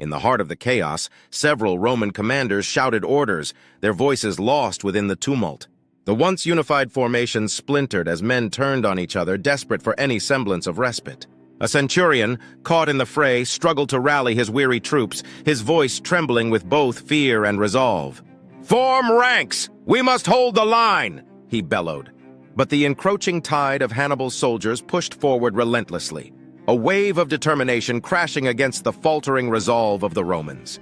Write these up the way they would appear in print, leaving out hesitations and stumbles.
In the heart of the chaos, several Roman commanders shouted orders, their voices lost within the tumult. The once unified formation splintered as men turned on each other, desperate for any semblance of respite. A centurion, caught in the fray, struggled to rally his weary troops, his voice trembling with both fear and resolve. "Form ranks! We must hold the line!" he bellowed. But the encroaching tide of Hannibal's soldiers pushed forward relentlessly, a wave of determination crashing against the faltering resolve of the Romans.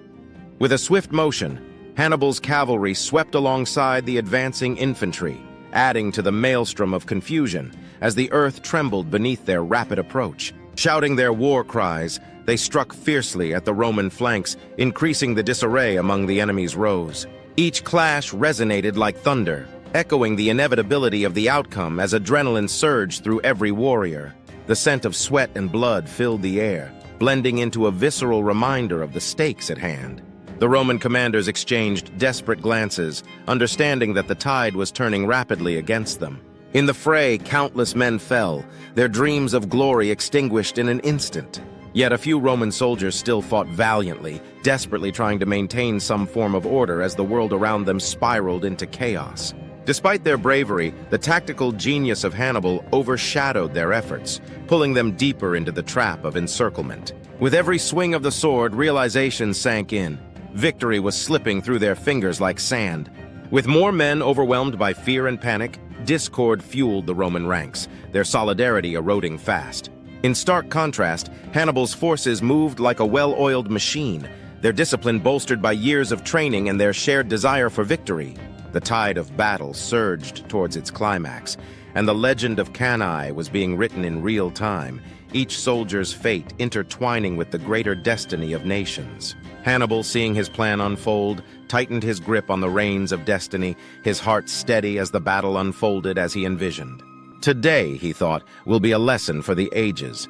With a swift motion, Hannibal's cavalry swept alongside the advancing infantry, adding to the maelstrom of confusion as the earth trembled beneath their rapid approach. Shouting their war cries, they struck fiercely at the Roman flanks, increasing the disarray among the enemy's rows. Each clash resonated like thunder, echoing the inevitability of the outcome as adrenaline surged through every warrior. The scent of sweat and blood filled the air, blending into a visceral reminder of the stakes at hand. The Roman commanders exchanged desperate glances, understanding that the tide was turning rapidly against them. In the fray, countless men fell, their dreams of glory extinguished in an instant. Yet a few Roman soldiers still fought valiantly, desperately trying to maintain some form of order as the world around them spiraled into chaos. Despite their bravery, the tactical genius of Hannibal overshadowed their efforts, pulling them deeper into the trap of encirclement. With every swing of the sword, realization sank in. Victory was slipping through their fingers like sand. With more men overwhelmed by fear and panic, discord fueled the Roman ranks, their solidarity eroding fast. In stark contrast, Hannibal's forces moved like a well-oiled machine, their discipline bolstered by years of training and their shared desire for victory. The tide of battle surged towards its climax, and the legend of Cannae was being written in real time, each soldier's fate intertwining with the greater destiny of nations. Hannibal, seeing his plan unfold, tightened his grip on the reins of destiny, his heart steady as the battle unfolded as he envisioned. Today, he thought, will be a lesson for the ages.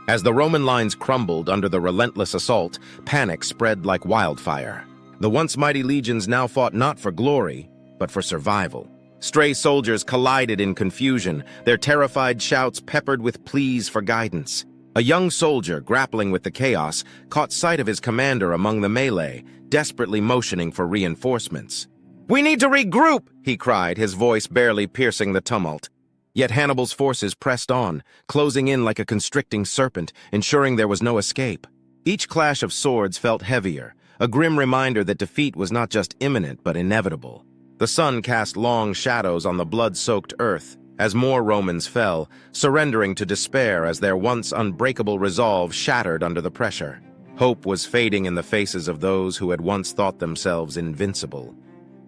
As the Roman lines crumbled under the relentless assault, panic spread like wildfire. The once mighty legions now fought not for glory, but for survival. Stray soldiers collided in confusion, their terrified shouts peppered with pleas for guidance. A young soldier, grappling with the chaos, caught sight of his commander among the melee, desperately motioning for reinforcements. "We need to regroup!" he cried, his voice barely piercing the tumult. Yet Hannibal's forces pressed on, closing in like a constricting serpent, ensuring there was no escape. Each clash of swords felt heavier, a grim reminder that defeat was not just imminent but inevitable. The sun cast long shadows on the blood-soaked earth as more Romans fell, surrendering to despair as their once unbreakable resolve shattered under the pressure. Hope was fading in the faces of those who had once thought themselves invincible.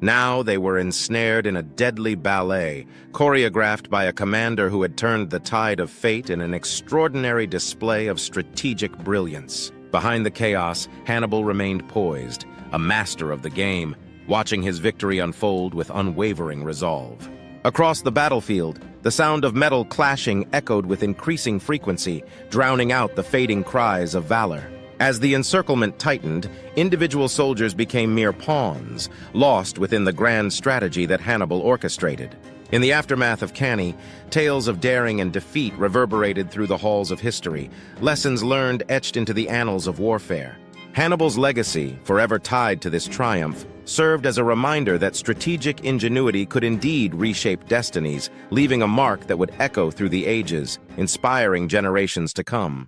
Now they were ensnared in a deadly ballet, choreographed by a commander who had turned the tide of fate in an extraordinary display of strategic brilliance. Behind the chaos, Hannibal remained poised, a master of the game, watching his victory unfold with unwavering resolve. Across the battlefield, the sound of metal clashing echoed with increasing frequency, drowning out the fading cries of valor. As the encirclement tightened, individual soldiers became mere pawns, lost within the grand strategy that Hannibal orchestrated. In the aftermath of Cannae, tales of daring and defeat reverberated through the halls of history, lessons learned etched into the annals of warfare. Hannibal's legacy, forever tied to this triumph, served as a reminder that strategic ingenuity could indeed reshape destinies, leaving a mark that would echo through the ages, inspiring generations to come.